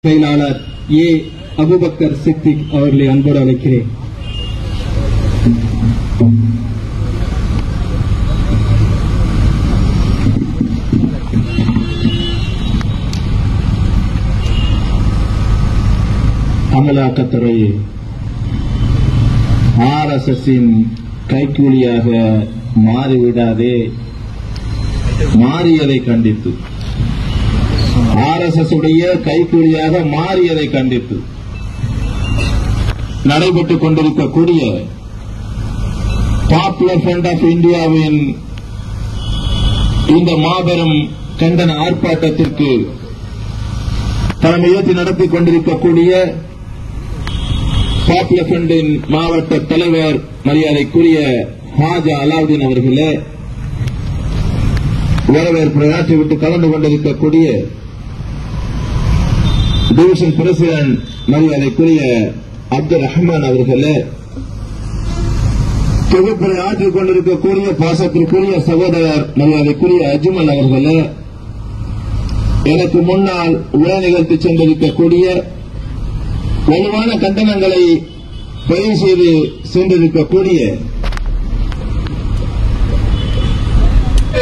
செயலாளர் ஏ அபுபக்கர் சித்திக் அவர்களை அன்போடு அழைக்கிறேன். அமலாக்கத்துறை ஆர்எஸ்எஸின் கைக்கூலியாக மாறிவிடாதே, மாறியதை கண்டித்து ஆர்எஸ்எஸ் உடைய கைக்கூலியாக மாறியதை கண்டித்து நடைபெற்றுக் கொண்டிருக்கக்கூடிய பாப்புலர் ஃப்ரண்ட் ஆஃப் இந்தியாவின் இந்த மாபெரும் கண்டன ஆர்ப்பாட்டத்திற்கு தலைமையேற்று நடத்திக் கொண்டிருக்கக்கூடிய பாப்புலர் ஃப்ரண்டின் மாவட்ட தலைவர் மரியாதைக்குரிய ஹாஜா அலாவுதீன் அவர்களே, வரவேற்புரையாற்றிவிட்டு கலந்து கொண்டிருக்கக்கூடிய டிவிஷன் பிரசிடென்ட் மரியாதைக்குரிய அப்துல் ரஹ்மான் அவர்களே, தொகுப்புரை ஆற்றிக் கொண்டிருக்கக்கூடிய பாசத்திற்குரிய சகோதரர் மரியாதைக்குரிய அஜ்மல் அவர்களே, எனக்கு முன்னால் உரை நிகழ்த்தி சென்றிருக்கக்கூடிய வலுவான கண்டனங்களை பதிவு செய்து சென்றிருக்கக்கூடிய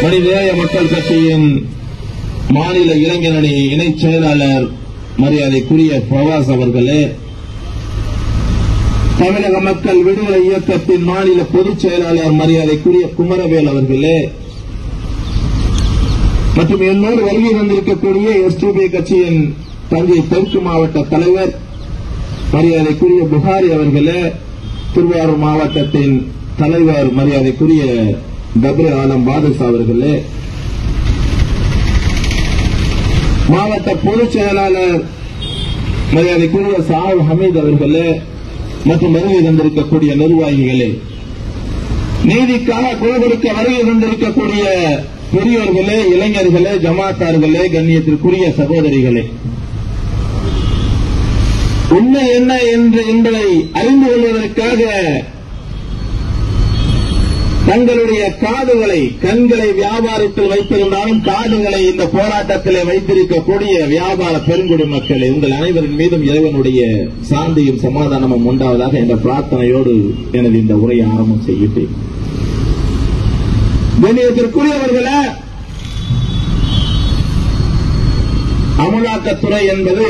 மனிதநேய மக்கள் கட்சியின் மாநில இளைஞரணி இணைச் செயலாளர் மரியாதைக்குரிய ஃபவாஸ் அவர்களே, தமிழக மக்கள் விடுதலை இயக்கத்தின் மாநில பொதுச் செயலாளர் மரியாதைக்குரிய குமரவேல் அவர்களே, மற்றும் என்னோடு வருகை வந்திருக்கக்கூடிய எஸ்டிபி கட்சியின் தஞ்சை தெற்கு மாவட்ட தலைவர் மரியாதைக்குரிய புகாரி அவர்களே, திருவாரூர் மாவட்டத்தின் தலைவர் மரியாதைக்குரிய பத்ரு ஆலம் பாதுஷா அவர்களே, மாவட்ட பொதுச் செயலாளர் மரியாதைக்குரிய சாஹிப் ஹமீத் அவர்களே, மற்றும் வருகை தந்திருக்கக்கூடிய நிர்வாகிகளே, நீதிக்காக குரல் கொடுக்க வருகை தந்திருக்கக்கூடிய பெரியோர்களே, இளைஞர்களே, ஜமாத்தார்களே, கண்ணியத்திற்குரிய சகோதரிகளே, உண்மை என்ன என்பதை அறிந்து கொள்வதற்காக தங்களுடைய காதுகளை, கண்களை வியாபாரத்தில் வைத்திருந்தாலும் காதுகளை இந்த போராட்டத்திலே வைத்திருக்கக்கூடிய வியாபார பெருங்குடி மக்களே, உங்கள் அனைவரின் மீதும் இறைவனுடைய சாந்தியும் சமாதானமும் உண்டாவதாக என்ற பிரார்த்தனையோடு எனது இந்த உரையை ஆரம்பம் செய்கிறேன். கண்ணியத்திற்குரியவர்களே, அமலாக்கத்துறை என்பது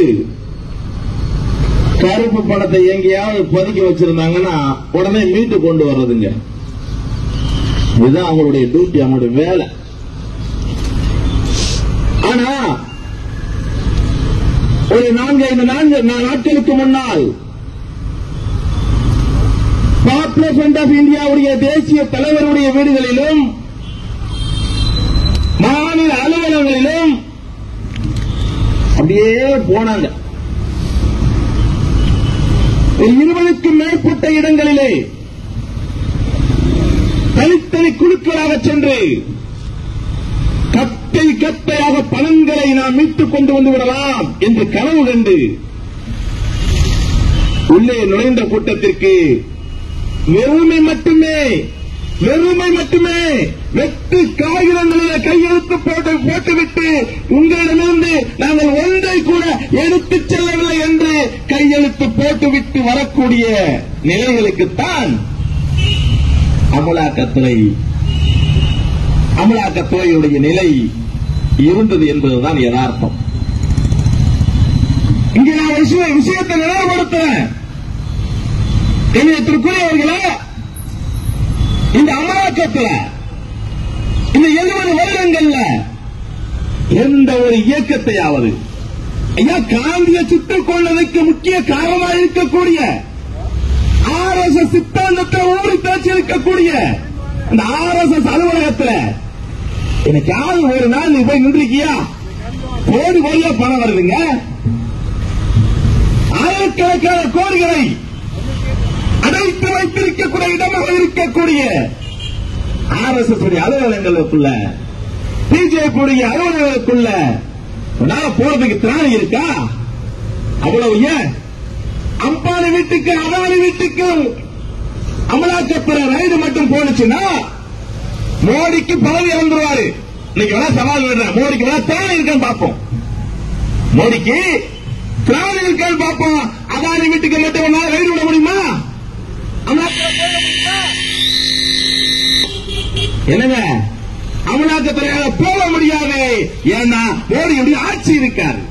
கருப்பு பணத்தை எங்கேயாவது பதுக்கி வச்சிருந்தாங்கன்னா உடனே மீட்டு கொண்டு வர்றதுங்க. இதுதான் அவங்களுடைய டியூட்டி, அவங்களுடைய வேலை. ஆனா ஒரு 4-5 நாட்களுக்கு முன்னால் பாப்புலர் ஃப்ரண்ட் ஆஃப் இந்தியாவுடைய தேசிய தலைவருடைய வீடுகளிலும் மாநில அலுவலகங்களிலும் அப்படியே போனாங்க. 20க்கும் மேற்பட்ட இடங்களிலே தனித்தனி குழுக்களாக சென்று கட்டை கட்டையாக பணங்களை நாம் மீட்டுக் கொண்டு வந்து விடலாம் என்று கனவு கண்டு உள்ளே நுழைந்த கூட்டத்திற்கு வெறுமை மட்டுமே வெட்டு காகிதங்களில் கையெழுத்து போட்டுவிட்டு உங்களிடமிருந்து நாங்கள் ஒன்றை கூட எடுத்துச் செல்லவில்லை என்று கையெழுத்து போட்டுவிட்டு வரக்கூடிய நிலைகளுக்குத்தான் அமலாக்கத்துறையுடைய நிலை இருந்தது என்பதுதான் யதார்த்தம். இங்கே நான் விஷயத்தை நினைவுபடுத்துறேன். கண்ணியத்திற்குரியவர்களே, இந்த அமலாக்கத்தில் இந்த 70 வருடங்கள்ல எந்த ஒரு இயக்கத்தையாவது காந்திய சுட்டுக் கொள்வதற்கு முக்கிய காரணமாக இருக்கக்கூடிய ஆர்எஸ்எஸ் சித்தாந்தத்தை ஊறி பேச்சு இருக்கக்கூடிய அந்த ஆர்எஸ்எஸ் அலுவலகத்தில் எனக்காவது ஒரு நாள் நீ போய் நின்றிருக்கியா? கோடி கோடியா பணம் வருதுங்க. ஆயிரக்கணக்கான கோடிகளை அடைத்து வைத்திருக்கக்கூடிய இடமாக இருக்கக்கூடிய ஆர்எஸ்எஸ் அலுவலகங்களுக்குள்ள, பிஜேபி அலுவலகங்களுக்குள்ள போறதுக்கு திராணி இருக்கா? அவ்வளவு ஏன் அம்பானி வீட்டுக்கு, அதானி வீட்டுக்கு அமலாக்கத்துறை ரைடு மட்டும் போனுச்சுன்னா மோடிக்கு பதவி இழந்துருவாரு. இன்னைக்கு வேணா சவால் விடுறேன், மோடிக்கு வேணா திராணி இருக்கான்னு பார்ப்போம். மோடிக்கு திராவிடர்கள் பார்ப்போம். அதானி வீட்டுக்கு மட்டும் ரைடு விட முடியுமா? என்னங்க அமலாக்கத்துறையால போக முடியாது. ஏன்னா மோடியுடைய ஆட்சி இருக்காரு.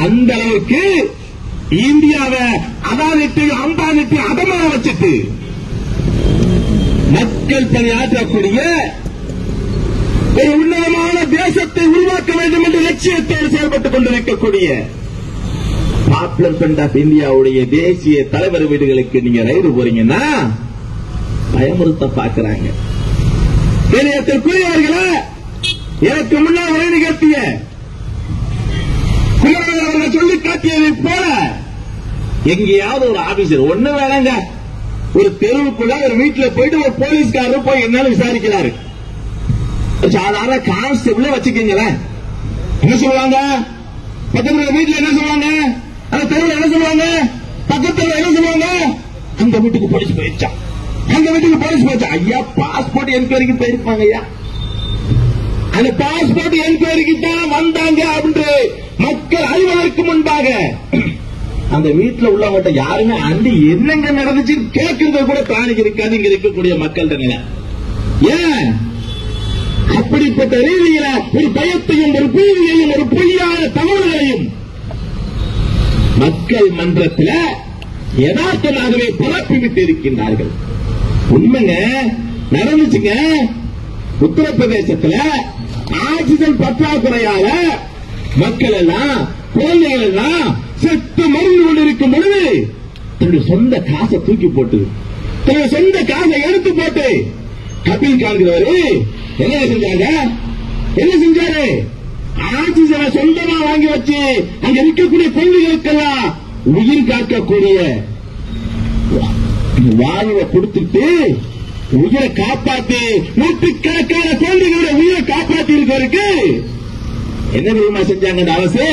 அந்த அளவுக்கு இந்தியாவை அதானிட்டு அம்பானிட்டு அதமான வச்சுட்டு மக்கள் பணியாற்றக்கூடிய ஒரு உன்னதமான தேசத்தை உருவாக்க வேண்டும் என்ற லட்சியத்தோடு செயல்பட்டுக் கொண்டிருக்கக்கூடிய பாப்புலர் ஃப்ரண்ட் ஆஃப் இந்தியாவுடைய தேசிய தலைவர் வீடுகளுக்கு நீங்க ரைடு போறீங்கன்னா பயமுறுத்த பார்க்கிறாங்க. பெரியவர்களே, எனக்கு முன்னால் உரை நிகழ்த்திய குமரன் அவர்கள் சொல்லி காட்டியதை போல எங்கேயாவது ஒரு ஆபீசர் ஒண்ணு வேணாங்க, ஒரு தெருவுக்குள்ள ஒரு வீட்டுல போயிட்டு ஒரு போலீஸ்காரர் போய் என்னன்னு விசாரிக்கிறாரு. சாதாரண கான்ஸ்டபிள் வச்சுக்கீங்களேன், என்ன சொல்லுவாங்க? பக்கத்துல வீட்டுல என்ன சொல்லுவாங்க? அந்த தெருவில் என்ன சொல்லுவாங்க? பக்கத்துல என்ன சொல்லுவாங்க? அந்த வீட்டுக்கு போலீஸ் போயிடுச்சா, அந்த வீட்டுக்கு போலீஸ் போயிடுச்சா. ஐயா பாஸ்போர்ட் என்கொயரிக்கு போயிருப்பாங்க. ஐயா அந்த பாஸ்போர்ட் என்கொயரிக்கு தான் வந்தாங்க அப்படின்னு மக்கள் அறிவதற்கு முன்பாக அந்த வீட்டுல உள்ளவங்க யாருமே அண்டி என்னங்க நடந்துச்சு கேட்கறது கூட பிராணிக்கு இருக்காது இங்க இருக்கக்கூடிய மக்கள் தானே. ஏன் அப்படிப்பட்ட ரீதியில ஒரு பயத்தையும் ஒரு பீதியையும் ஒரு பொய்யான தகவல்களையும் மக்கள் மன்றத்தில் யதார்த்தமாகவே பரப்பிவிட்டு இருக்கின்றார்கள். உண்மைங்க நடந்துச்சுங்க. உத்தரப்பிரதேசத்தில் ஆக்சிஜன் பற்றாக்குறையால மக்கள் எல்லாம் குழந்தைகள் எல்லாம் செத்து மருந்து கொண்டிருக்கும் பொழுது தன்னுடைய சொந்த காசை தூக்கி போட்டு தன்னுடைய சொந்த காசை எடுத்து போட்டு கபில் காண்கிறவரு என்ன செஞ்சாங்க? என்ன செஞ்சாரு? ஆக்சிஜனை சொந்தமா வாங்கி வச்சு அங்க இருக்கக்கூடிய குழந்தைகளுக்கெல்லாம் உயிர் காக்கக்கூடிய வாழ்வை கொடுத்துட்டு உயிரை காப்பாத்தி நூற்றுக்கணக்கான குழந்தைகளுடைய உயிரை காப்பாத்தி இருக்கவருக்கு என்ன தெரியுமா செஞ்சாங்க? அந்த அரசு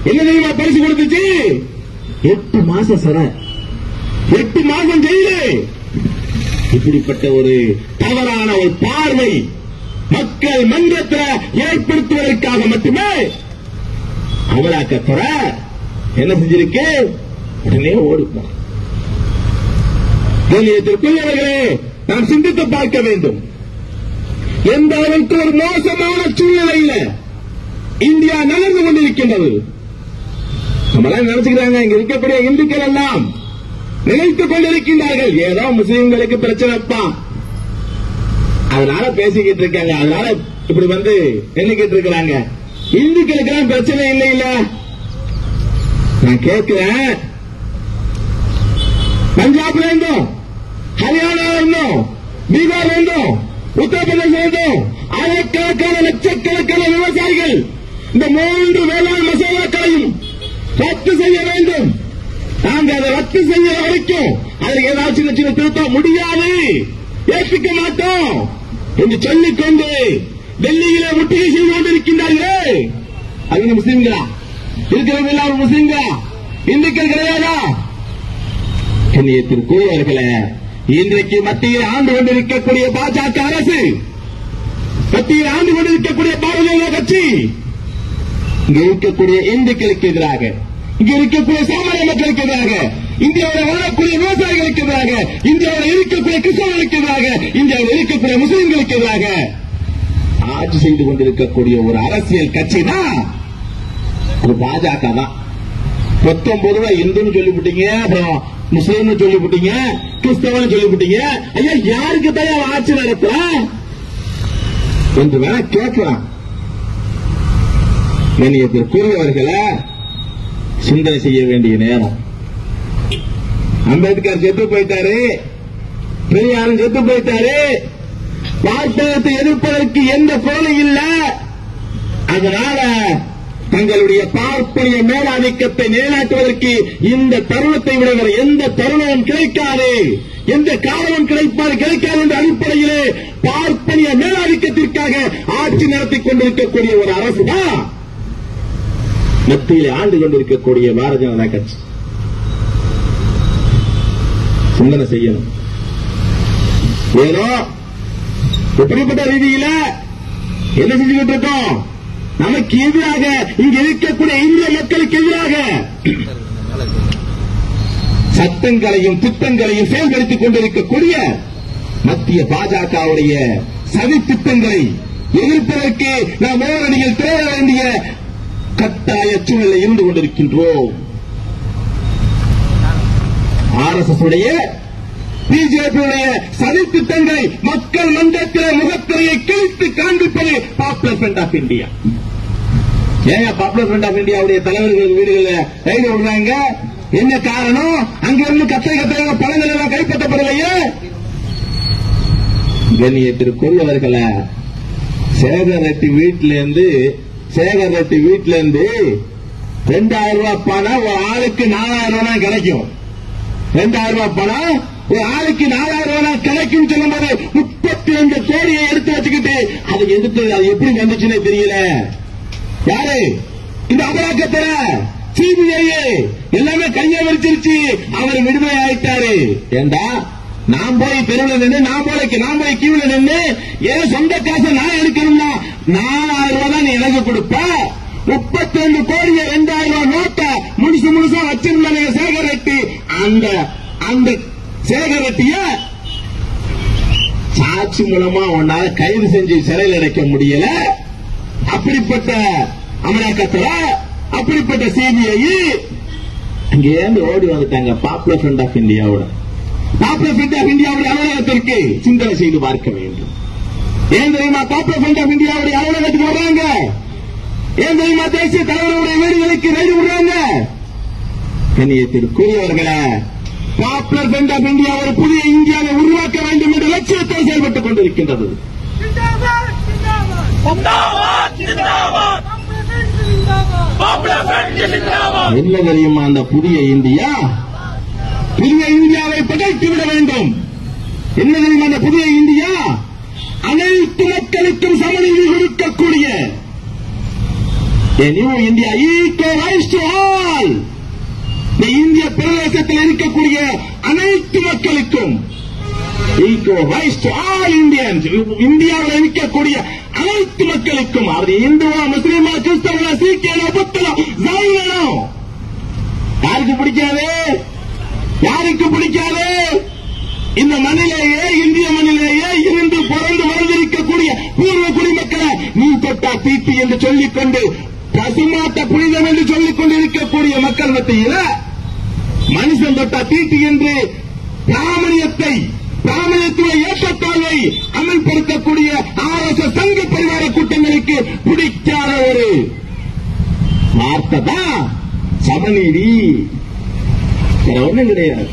என்ன தெரியுமா பரிசு கொடுத்துச்சு? 8 மாசம் சிறை, 8 மாசம் ஜெயிலு. இப்படிப்பட்ட ஒரு தவறான ஒரு பார்வை மக்கள் மன்றத்தில் ஏற்படுத்துவதற்காக மட்டுமே அமலாக்கத்துறை என்ன செஞ்சிருக்கு? உடனே ஓடிப்போம். கண்ணியத்திற்குரியவர்களே, நாம் சிந்தித்து பார்க்க வேண்டும். எந்த அளவுக்கு ஒரு மோசமான சூழ்நிலையில் இந்தியா நகர்ந்து கொண்டிருக்கின்றது. நம்மளாம் நினைச்சுக்கிறாங்க, இங்க இருக்கக்கூடிய இந்துக்கள் எல்லாம் நினைத்துக் கொண்டிருக்கின்றார்கள் ஏதோ முஸ்லீம்களுக்கு பிரச்சனைப்பா, அதனால பேசிக்கிட்டு இருக்காங்க, அதனால இப்படி வந்து எண்ணிக்கிட்டு இருக்கிறாங்க. இந்துக்களுக்கு எல்லாம் பிரச்சனை இல்லை இல்ல. நான் கேட்கிறேன், பஞ்சாப்ல இருந்தோம், ஹரியானா இருந்தோம், பீகார் இருந்தோம், உத்தரப்பிரதேசம் இருந்தோம், ஆயிரக்கணக்கான லட்சக்கணக்கான விவசாயிகள் இந்த 3 வேளாண் மசோதாக்களையும் ரத்து செய்ய வேண்டும், நாங்க அதை ரத்து செய்ய வரைக்கும் அதில் ஏதாவது சின்ன சின்ன திருத்தம் முடியாது, ஏற்றுக்க மாட்டோம் என்று சொல்லிக்கொண்டு டெல்லியிலே முற்றுகை செய்து கொண்டிருக்கின்றார்களே, அவங்க முஸ்லீம்களா? இருக்கிறவங்க எல்லாம் முஸ்லீம்களா? இந்துக்கள் கிடையாதா? கண்ணியத்திற்குரியவர்களே, இன்றைக்கு மத்தியில் ஆண்டு கொண்டிருக்கக்கூடிய பாஜக அரசு, மத்தியில் ஆண்டு கொண்டிருக்கக்கூடிய பாரதிய ஜனதா கட்சி இங்க இருக்கக்கூடிய இந்துக்களுக்கு எதிராக, இங்க இருக்கக்கூடிய சாமானிய மக்களுக்கு எதிராக, இந்தியாவில் வாழக்கூடிய விவசாயிகளுக்கு எதிராக, இந்தியாவில் இருக்கக்கூடிய கிறிஸ்தவர்களுக்கு எதிராக, இந்தியாவில் இருக்கக்கூடிய முஸ்லிம்களுக்கு எதிராக ஆட்சி செய்து கொண்டிருக்கக்கூடிய ஒரு அரசியல் கட்சி தான் ஒரு பாஜக தான். 19 இந்துன்னு சொல்லிவிட்டீங்க, அப்புறம் முஸ்லீம்னு சொல்லிவிட்டீங்க, கிறிஸ்தவன் சொல்லிவிட்டீங்க. ஐயா, யாருக்கு தான் ஆட்சி நடத்த என்று வேணா கேட்கலாம். கண்ணியத்திற்குரியவர்களை சிந்தனை செய்ய வேண்டிய நேரம். அம்பேத்கர் செத்து போயிட்டாரு, பெரியாரும் செத்து போயிட்டாரு, வார்த்தகத்தை எதிர்ப்பதற்கு எந்த குரலும் இல்ல. அதனால தங்களுடைய பார்ப்பனிய மேலாதிக்கத்தை நிலைநாட்டுவதற்கு இந்த தருணத்தை விட வேறு எந்த தருணமும் கிடைக்காது, எந்த காலமும் கிடைக்காது என்ற அடிப்படையிலே பார்ப்பனிய மேலாதிக்கத்திற்காக ஆட்சி நடத்திக் கொண்டிருக்கக்கூடிய ஒரு அரசு தான் மத்தியில் ஆண்டு கொண்டிருக்கக்கூடிய பாரதிய ஜனதா கட்சி. சிந்தனை செய்யணும். ஏதோ இப்படிப்பட்ட ரீதியில என்ன செஞ்சுக்கிட்டு இருக்கோம்? நமக்கு எதிராக இங்க இருக்கக்கூடிய இந்திய மக்களுக்கு எதிராக சட்டங்களையும் திட்டங்களையும் செயல்படுத்திக் கொண்டிருக்கக்கூடிய மத்திய பாஜகவுடைய சதி திட்டங்களை எதிர்ப்பதற்கு நாம் ஓரணியில் தேட வேண்டிய கட்டாய சூழ்நிலை இருந்து கொண்டிருக்கின்றோம். RSS உடைய பிஜேபியுடைய சதி திட்டங்களை மக்கள் மன்றத்தில் முகத்திரையை கிழித்து காண்பிப்பது பாப்புலர் ஃப்ரண்ட் ஆஃப் இந்தியா. ஏன் பாப்புலர் ஃப்ரண்ட் ஆஃப் இந்தியாவுடைய தலைவர்கள் வீடுகளில் ரைடு விடுறாங்க? என்ன காரணம்? அங்கிருந்து கத்தையாக பழங்கள் எல்லாம் கைப்பற்றப்படலையே. கண்ணியத்திற்குரியவர்களை சேகர் ரெட்டி வீட்டிலிருந்து 2000 ரூபாய் பணம் ஒரு ஆளுக்கு 4000 ரூபாய் கிடைக்கும். 2000 ரூபாய் பணம் ஒரு ஆளுக்கு 4000 ரூபாய் கிடைக்கும் சொல்லும்போது 32 கோடியை எடுத்து வச்சுக்கிட்டு அதை எடுத்து அது எப்படி வந்துச்சுன்னே தெரியல. யாரு இந்த அமலாக்கத்துறை சிபிஐ எல்லாமே கையை வச்சிருச்சு. அவர் விடுதலை ஆயிட்டாரு. ஏண்டா நான் போய் தெருவில் நின்று நான் போய் கீழே நின்று ஏன் சொந்த காசை நான் எடுக்கணும்னா 4000 ரூபாய் தான் நீ எனக்கு கொடுப்ப. 32 கோடியை 2000 ரூபாய் நோட்டை முழுசா வச்சிருந்தாங்க சேகர் ரெட்டி. அந்த சேகர் ரெட்டிய சாட்சி மூலமா உன்னால கைது செஞ்சு சிறையில் அடைக்க முடியல. அப்படிப்பட்ட அமலாக்கத்துறை, அப்படிப்பட்ட சிபிஐ அங்கே ஓடி வந்துட்டாங்க. பாப்புலர் ஃப்ரண்ட் ஆஃப் இந்தியாவோட அலுவலகத்திற்கு சிந்தனை செய்து பார்க்க வேண்டும். ஏன் தெரியுமா பாப்புலர் ஃப்ரண்ட் ஆஃப் இந்தியாவுடைய அலுவலகத்துக்கு வர்றாங்க? ஏன் தெரியுமா தேசிய தலைவருடைய வீடுகளுக்கு ரைடு விடுறாங்க? கண்ணியத்திற்குரியவர்களே, பாப்புலர் ஃப்ரண்ட் ஆஃப் இந்தியா ஒரு புதிய இந்தியாவை உருவாக்க வேண்டும் என்ற லட்சியத்தோடு செயல்பட்டுக் கொண்டிருக்கின்றது. என்ன தெரியுமா அந்த புதிய இந்தியாவை படைத்துவிட வேண்டும். என்ன தெரியுமா அந்த புதிய இந்தியா? அனைத்து மக்களுக்கும் சமநீதி கொடுக்கக்கூடிய new India, equal rights to all. இந்த இந்திய பிரதேசத்தில் இருக்கக்கூடிய அனைத்து மக்களுக்கும் equal rights to all Indians. இந்தியாவில் இருக்கக்கூடிய அனைத்து மக்களுக்கும், அது இந்துவா, முஸ்லீமா, கிறிஸ்தவனா, சீக்கியனா, புத்தனா, ஜைனனா, யாருக்கு பிடிக்காது? இந்த மண்ணிலேயே, இந்திய மண்ணிலேயே இருந்து பிறந்து வளர்ந்திருக்கக்கூடிய பூர்வ குடிமக்களை நீ தொட்டா தீட்டு என்று சொல்லிக்கொண்டு, பசுமாட்ட புனிதம் என்று சொல்லிக் கொண்டிருக்கக்கூடிய மக்கள் மத்தியில மனுஷன் தொட்டா தீட்டு என்று பிராமணியத்துடைய ஏற்றத்தாழ்வை அமல்படுத்தக்கூடிய RSS சங்க பரிவார கூட்டங்களுக்கு பிடிக்காத ஒரு வார்த்தை தான் சமநீதி. வேற ஒண்ணும் கிடையாது.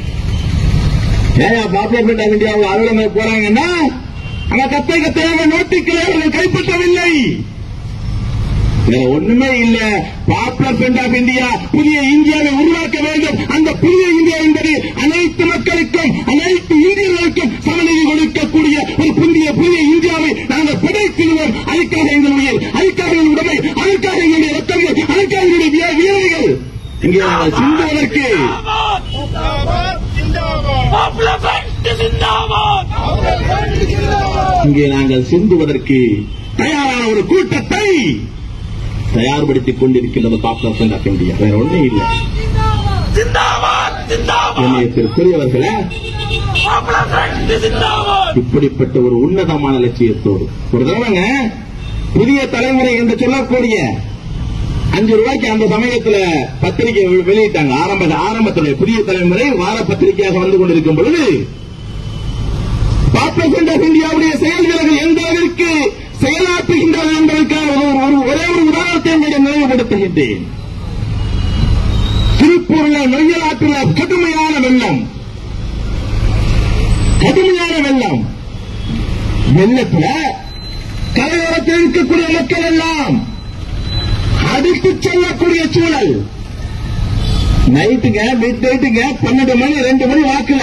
ஏன் பாப்புலர் ஃப்ரண்ட் ஆஃப் இந்தியாவில் அலுவலகம் போறாங்கன்னா அங்க கத்தையாக நோட்டுகளை அவர்கள் கைப்பற்றவில்லை. வேற ஒண்ணுமே இல்ல. பாப்புலர் ஃப்ரண்ட் ஆஃப் இந்தியா புதிய இந்தியாவை உருவாக்க வேண்டும். அந்த புதிய இந்தியா என்பது அனைத்து மக்களுக்கும், அனைத்து இந்தியர்களுக்கும் சமநீதி கொடுக்கக்கூடிய ஒரு புதிய இந்தியாவை நாங்கள் படைத்திடுவோம். அதுக்காக எங்கள் உயிர், அதுக்காக எங்கள் உடமை, அதுக்காக எங்களுடைய ரத்தங்கள், அதுக்காக எங்களுடைய வீரர்கள் இங்கே நாங்கள் சிந்துவதற்கு இங்கே நாங்கள் சிந்துவதற்கு தயாரான ஒரு கூட்டத்தை தயார்படுத்திக் கொண்டிருக்கின்றது பாப்புலர் ஃப்ரண்ட் ஆஃப் இந்தியா. வேற ஒன்றும் இல்லை. பெரியவர்களே, இப்படிப்பட்ட ஒரு உன்னதமான லட்சியத்தோடு ஒரு தடவைங்க புதிய தலைமுறை என்று சொல்லக்கூடிய 5 ரூபாய்க்கு அந்த சமயத்தில் பத்திரிகை வெளியிட்டாங்க. ஆரம்பத்தில் புதிய தலைமுறை வார பத்திரிகையாக வந்து கொண்டிருக்கும் பொழுது பாப்புலர் ஃப்ரண்ட் ஆஃப் இந்தியாவுடைய செயல் வீரர்கள் எந்த அளவிற்கு செயலாற்றுகின்றனர் என்பதற்கான ஒரே ஒரு உதாரணத்தை உங்களிடம் நினைவுபடுத்துகின்றேன். திருப்பூரில் நொய்யல் ஆற்றில் கடுமையான வெள்ளம். வெள்ளத்தில் கரையோரத்தில் இருக்கக்கூடிய மக்கள் எல்லாம் அடித்துச் செல்லக்கூடிய சூழல். மிட் நைட்டுங்க 12 மணி 2 மணி வாக்குல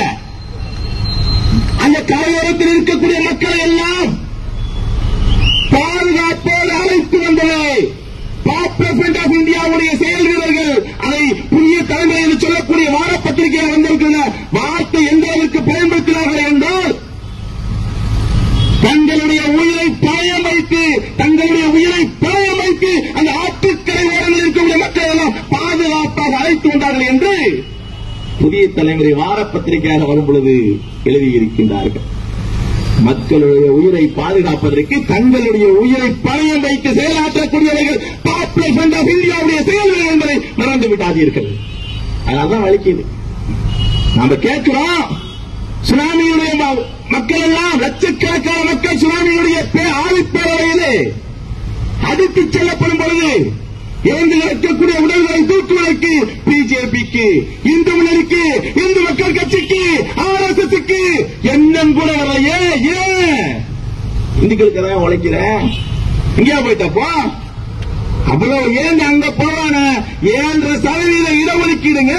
அந்த கரையோரத்தில் இருக்கக்கூடிய மக்களை எல்லாம் பாதுகாப்போடு அழைத்து வந்தது பாப்புலர் ஃப்ரண்ட் ஆஃப் இந்தியாவுடைய செயல் வீரர்கள். அதை புதிய தலைமுறை என்று சொல்லக்கூடிய வார பத்திரிகையில் வந்திருக்கிற வார்த்தை எந்த அளவுக்கு பயன்படுத்தினார்கள் என்றால், தங்களுடைய உயிரை பணயம் வைத்து புதிய தலைமுறை வார பத்திரிகையாக வரும் பொழுது எழுதியிருக்கின்றார்கள். மக்களுடைய உயிரை பாதுகாப்பதற்கு தங்களுடைய உயிரை பணயம் வைத்து செயலாற்றக்கூடியவர்கள் பாப்புலர் ஃப்ரண்ட் ஆஃப் இந்தியாவுடைய செயல்கள் என்பதை மறந்து விடாதீர்கள். அதனால்தான் வலிக்குது. நாம கேட்கிறோம், சுனாமியுடைய மக்கள் எல்லாம் லட்சக்கணக்கான மக்கள் சுனாமியுடைய ஆழிப்பேரவையிலே அடித்து செல்லப்படும் பொழுது இறந்து கிடக்கக்கூடிய உடல்களை தூக்குவதற்கு பிஜேபிக்கு, இந்து முன்னணிக்கு, இந்து மக்கள் கட்சிக்கு, ஆர்எஸ்எஸ்க்கு எண்ணம் கூட வரலையே. ஏன் இந்துக்களுக்கு தான் உழைக்கிறேன், இங்கேயா போயிட்டப்போ அவ்வளவு ஏன் அங்க போறான 7% இடஒதுக்கீடுங்க.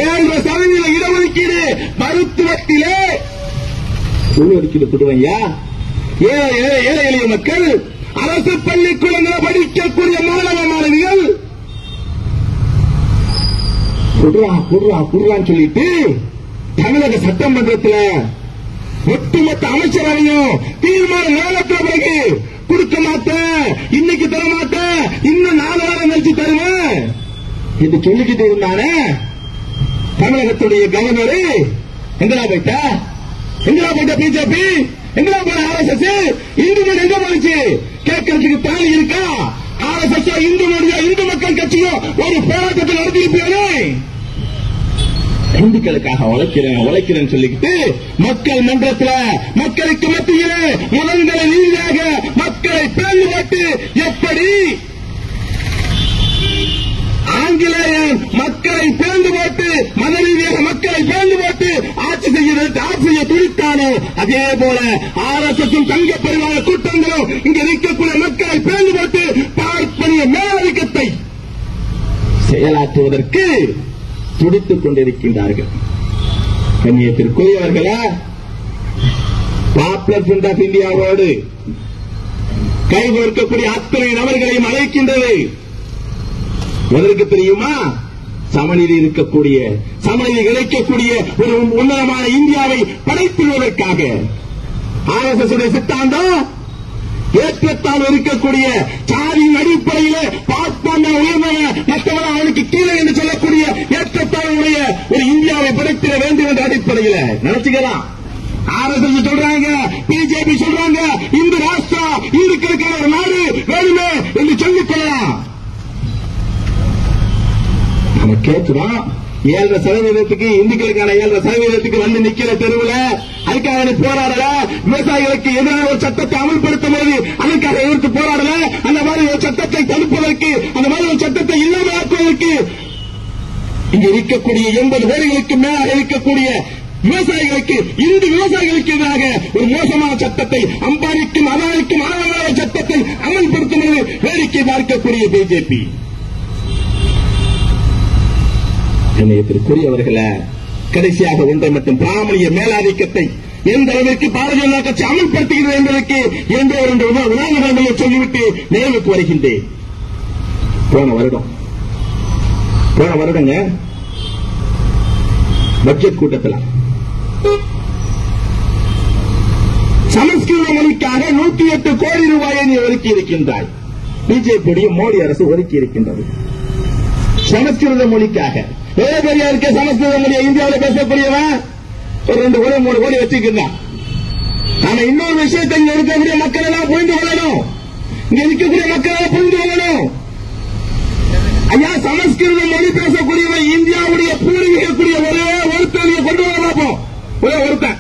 7% இடஒதுக்கீடு மருத்துவத்திலே ஒதுக்கீடு கொடுவையா. ஏழை எளிய மக்கள், அரசு பள்ளிக்கூடங்களை படிக்கக்கூடிய மாணவ மாணவிகள் குடுறான்னு சொல்லிட்டு தமிழக சட்டமன்றத்தில் ஒட்டுமொத்த அமைச்சரவையும் தீர்மானம் நிறைவேற்ற பிறகு கொடுக்க மாட்டேன், இன்னைக்கு தர மாட்டேன், இன்னும் 4 வாரம் கழிச்சு தருவேன் என்று சொல்லிக்கிட்டு இருந்தானே தமிழகத்துடைய கவர்னர். எங்கடா போயிட்ட பிஜேபி, எங்கடா போன ஆர்எஸ்எஸ், இந்து எங்க போச்சு கேட்கறதுக்கு தாலி இருக்கா? ஆர்எஸ்எஸ் இந்து மக்கள் கட்சியும் ஒரு போராட்டத்தில் நடத்தியிருப்பீங்களே. இந்துக்களுக்காக உழைக்கிறேன்னு சொல்லிக்கிட்டு மக்கள் மன்றத்தில் மக்களுக்கு மத்தியிலே முதல்தர ரீதியாக மக்களை பேர்ந்து எப்படி ஆங்கிலேயர் மக்களை பேர்ந்து போட்டு மத ரீதியாக மக்களை பேர்ந்து போட்டு ஆட்சி செய்ய துடித்தானோ அதே போல ஆர்எஸ்எஸ் தங்க பரிவார கூட்டங்களும் இங்க இருக்கக்கூடிய மக்களை பேர்ந்து போட்டு பார்ப்பனிய மேலாதிக்கத்தை செயலாற்றுவதற்கு துடித்துக் கொண்டிருக்கின்றார்கள். கண்ணியத்திற்குரியவர்களே, பாப்புலர் ஃப்ரண்ட் ஆஃப் இந்தியாவோடு கைகோர்க்கக்கூடிய அத்தனை நபர்களையும் அழைக்கின்றது. எதற்கு தெரியுமா? சமநிலை கிடைக்கக்கூடிய ஒரு உன்னதமான இந்தியாவை படைத்துள்ளதற்காக. ஆர்எஸ்எஸ் உடைய சித்தாந்தம் ஏற்றத்தால் இருக்கக்கூடிய சாதியின் அடிப்படையில் பார்ப்பான உயர்ந்தவன் மற்றவன் அவனுக்கு கீழே என்று சொல்லக்கூடிய ஏற்றத்தாளுடைய ஒரு இந்தியாவை படைத்திட வேண்டும் என்ற அடிப்படையில் நினைச்சுக்கலாம். ஆர்எஸ்எஸ் சொல்றாங்க, பிஜேபி சொல்றாங்க, இந்து ராஷ்டிரா இருக்கிற ஒரு நாடு வேணுமே என்று சொல்லிக் கொள்ளலாம். நம்ம கேட்கிறோம், 7% இந்துக்களுக்கான 7% வந்து நிக்கிற தெருவில் அதுக்காக போராடல. விவசாயிகளுக்கு எதிரான ஒரு சட்டத்தை அமல்படுத்தும் போது அதுக்காக எதிர்த்து போராடல. அந்த மாதிரி ஒரு சட்டத்தை தடுப்பதற்கு, அந்த மாதிரி ஒரு சட்டத்தை இல்லாமல் ஆக்குவதற்கு இங்க இருக்கக்கூடிய 80 கோடிகளுக்கு மேலாக இருக்கக்கூடிய விவசாயிகளுக்கு, இந்து விவசாயிகளுக்கு எதிராக ஒரு மோசமான சட்டத்தை, அம்பானிக்கும் அதானிக்கும் ஆதரவான சட்டத்தை அமல்படுத்தும் போது வேடிக்கை பார்க்கக்கூடிய பிஜேபி. கண்ணியத்திற்குரியவர்களே, கடைசியாக ஒன்றை மட்டும், பிராமணிய மேலாதிக்கத்தை எந்த அளவிற்கு பாரதிய ஜனதா கட்சி அமல்படுத்துகிறது என்பதற்கு என்ற ஒரு உதாரணங்களை சொல்லிவிட்டு நினைவுக்கு வருகின்றேன். போன வருடங்க பட்ஜெட் கூட்டத்தில் சமஸ்கிருத மொழிக்காக 108 கோடி ரூபாயை நீ ஒதுக்கி இருக்கின்றாய். பிஜேபி மோடி அரசு ஒதுக்கி இருக்கின்றது சமஸ்கிருத மொழிக்காக. பெரிய இருக்க சமஸ்கிருத மொழியை இந்தியாவில் பேசக்கூடியவன் ஒரு 2 கோடி 3 கோடி வச்சுக்கிறான். ஆனா இன்னொரு விஷயத்தை இங்க இருக்கக்கூடிய மக்கள் எல்லாம் புரிந்து கொள்ளணும். இங்க இருக்கக்கூடிய மக்கள் எல்லாம் புரிந்து கொள்ளணும். ஐயா, சமஸ்கிருத மொழி பேசக்கூடியவன் இந்தியாவுடைய பூர்வீகக்கூடிய ஒரே ஒருத்தனை கொண்டு வர பார்ப்போம். ஒரே ஒருத்தன்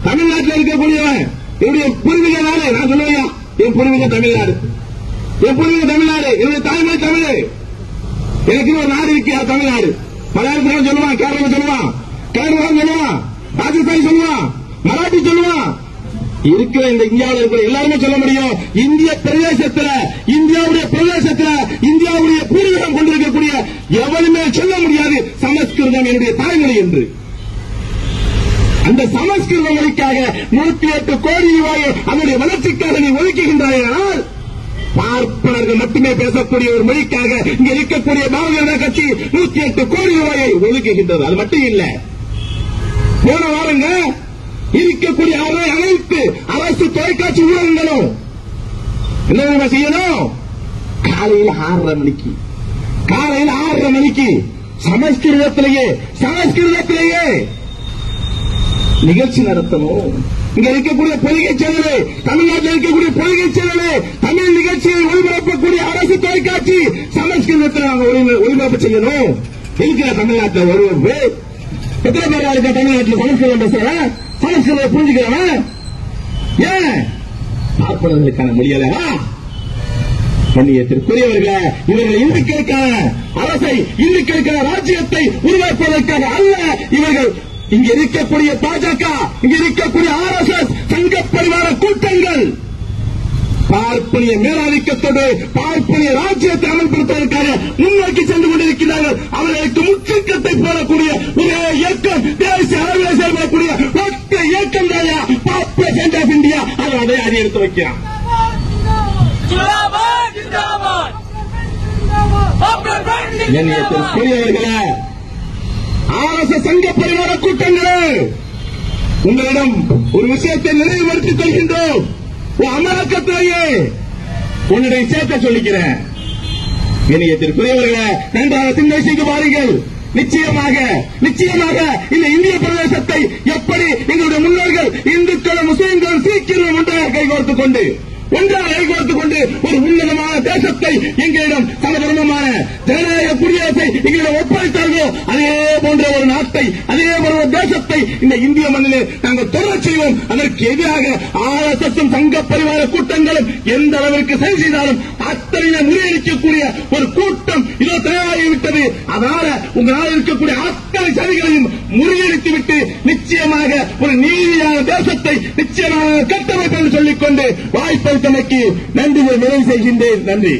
தமிழ்நாட்டில் இருக்கக்கூடியவன் என்னுடைய பூர்வீக நாடு. நான் சொல்லுவையா, என் பூர்வீக தமிழ்நாடு, என்னுடைய தாய்மொழி தமிழ். எனக்கு ஒரு நாடு இருக்கியா தமிழ்நாடு. மலையாளத்தில் சொல்லுவான், கேரளா சொல்லுவான், ராஜஸ்தான் சொல்லுவான், மராட்டி சொல்லுவான். இருக்கிற இந்த இந்தியாவில் இருக்கிற எல்லாருமே சொல்ல முடியும். இந்தியாவுடைய பிரதேசத்தில் இந்தியாவுடைய பூர்வீகம் கொண்டிருக்கக்கூடிய எவருமே சொல்ல முடியாது சமஸ்கிருதம் என்னுடைய தாய்மொழி என்று. அந்த சமஸ்கிருத மொழிக்காக 108 கோடி ரூபாயை அதனுடைய வளர்ச்சிக்காக நீ ஒதுக்குகின்றாயானால், பார்ப்பனர்கள் மட்டுமே பேசக்கூடிய ஒரு மொழிக்காக இங்க இருக்கக்கூடிய பாரதிய ஜனதா கட்சி 108 கோடி ரூபாயை ஒதுக்குகின்றது. அது மட்டும் இல்ல, போன வாரங்க இருக்கக்கூடிய அனைத்து அரசு தொலைக்காட்சி ஊடகங்களும் என்ன செய்யணும், காலையில் 6:30 மணிக்கு சமஸ்கிருதத்திலேயே நிகழ்ச்சி நடத்தணும். இங்க இருக்கக்கூடிய பொலிகை சேனலே, தமிழ்நாட்டில் இருக்கக்கூடிய பொலிகை சேனலே, தமிழ் நிகழ்ச்சியை ஒளிபரப்பக்கூடிய அரசு தொலைக்காட்சி சமஸ்கிருதத்தில் நாங்கள் ஒளிபரப்பு செய்யணும். இருக்கிற தமிழ்நாட்டில் ஒளிபரப்பு எத்தனை பேரா இருக்க தமிழ்நாட்டில் சமஸ்கிருதம் பேசுற, சமஸ்கிருதம் புரிஞ்சுக்கிறவன் ஏன் பார்ப்பனர்களுக்கான மொழியலவா? கண்ணியத்திற்குரியவர்களே, இவர்கள் இந்துக்களுக்கான அரசை, இந்துக்களுக்கான ராஜ்யத்தை உருவாக்குவதற்காக அல்ல. இவர்கள் இங்க இருக்கக்கூடிய பாஜக, இங்க இருக்கக்கூடிய RSS சங்க பரிவார கூட்டங்கள் பார்ப்பனிய மேலாதிக்கத்தோடு பார்ப்பனிய ராஜ்யத்தை அமல்படுத்துவதற்காக முன்னோக்கி சென்று கொண்டிருக்கிறார்கள். அவர்களுக்கு முச்சக்கத்தை போடக்கூடிய ஒரே இயக்கம், தேசிய அளவில் செயல்படக்கூடிய ஒற்ற இயக்கம் தாயா பாப்புலர் ஃப்ரண்ட் ஆஃப் இந்தியா. அதை எடுத்து வைக்கிறான். பெரியவர்களே, RSS சங்க பரிவார கூட்டங்களே, உங்களிடம் ஒரு விஷயத்தை நினைவுபடுத்திக் கொள்கின்றோம். அமலாக்கத்திலேயே உன்னுடைய சேர்க்க சொல்லிக்கிறேன். இணையத்திற்குரியவர்களே, நன்றாக சிந்தனை செய்து பாருங்கள். நிச்சயமாக இந்த இந்திய பிரதேசத்தை எப்படி எங்களுடைய முன்னோர்கள் இந்துக்களும் முஸ்லிம்களும் சீக்கிரம் ஒன்றாக கைகோர்த்துக் கொண்டு ஒரு உன்னதமான தேசத்தை எங்களிடம் சமதர்மமான ஜனநாயக குடியரசை எங்களிடம் ஒப்படைத்தார்களோ அதே போன்ற ஒரு நாட்டை, அதே போன்ற ஒரு தேசத்தை இந்த இந்திய மண்ணிலே நாங்கள் தொடரச் செய்வோம். அதற்கு எதிராக RSS சங்க பரிவார கூட்டங்களும் எந்த அளவிற்கு சரி செய்தாலும் அத்தனை முறியடிக்கக்கூடிய ஒரு கூட்டம் இதோ தயாராகிவிட்டது. அதனால உங்களால் இருக்கக்கூடிய அத்தனை சதிகளையும் முறியடித்துவிட்டு நிச்சயமாக ஒரு நீதியான தேசத்தை நிச்சயமாக கட்டமைப்பு என்று சொல்லிக்கொண்டு வாய்ப்பளித்தமைக்கு நன்றியை நிறைவு செய்கின்றேன். நன்றி.